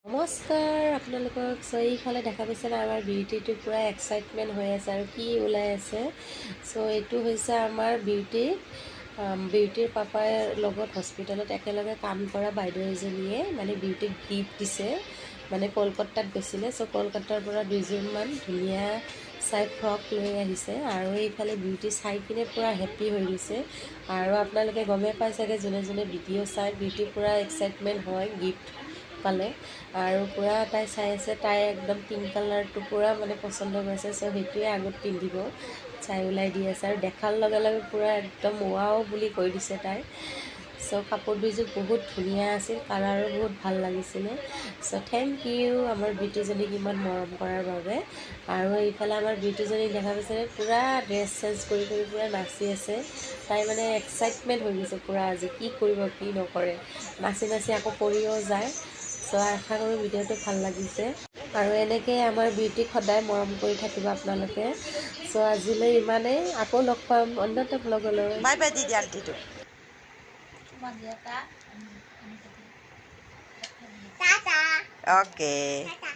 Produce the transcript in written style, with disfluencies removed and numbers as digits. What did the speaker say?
নমস্কাৰ আপোনালোকক এইফালে দেখা পাইছে না আমাৰ বিউটিটো পুৰা এক্সাইটমেণ্ট হৈ আছে আৰু কি ওলাই আছে। এইটো হৈছে আমাৰ বিউটিৰ পাপাৰ লগত হস্পিটেলত একেলগে কাম কৰা বাইদেউ এজনীয়ে মানে বিউটিক গিফ্ট দিছে, মানে কলকাতাত গৈছিলে। কলকাতাৰ পৰা দুইযোৰমান ধুনীয়া চাই ফ্ৰক লৈ আহিছে আৰু এইফালে বিউটি চাই কিনে পুৰা হেপ্পী হৈ গৈছে। আৰু আপোনালোকে গমেই পাই চাগে যোনে যোনে ভিডিঅ' চাই, বিউটি পুৰা এক্সাইটমেণ্ট হয় গিফ্ট পালে আৰু পুৰা তাই চাই আছে। তাই একদম পিংক কালাৰটো পুৰা মানে পচন্দ কৰিছে, সেইটোৱে আগত পিন্ধিব চাই ওলাই দি আছে আৰু দেখাৰ লগে লগে পুৰা একদম ৱাও বুলি কৈ দিছে তাই। কাপোৰ দুযোৰ বহুত ধুনীয়া আছিল, কালাৰো বহুত ভাল লাগিছিলে। থেংক ইউ আমাৰ বিউটিজনীক ইমান মৰম কৰাৰ বাবে। আৰু এইফালে আমাৰ বিউটিজনীক দেখা পাইছে পুৰা ড্ৰেছ চেঞ্জ কৰি পুৰা নাচি আছে। তাই মানে এক্সাইটমেণ্ট হৈ গৈছে পুৰা, আজি কি কৰিব কি নকৰে, নাচি নাচি আকৌ পৰিও যায়। আশা কৰোঁ ভিডিঅ'টো ভাল লাগিছে আৰু এনেকৈ আমাৰ বিউটিক সদায় মৰম কৰি থাকিব আপোনালোকে। আজিলৈ ইমানেই, আকৌ লগ পাম অন্য এটা ব্লগলৈ। বাই বাই দিদি আন্টিটো। Tata. Okay. Tata.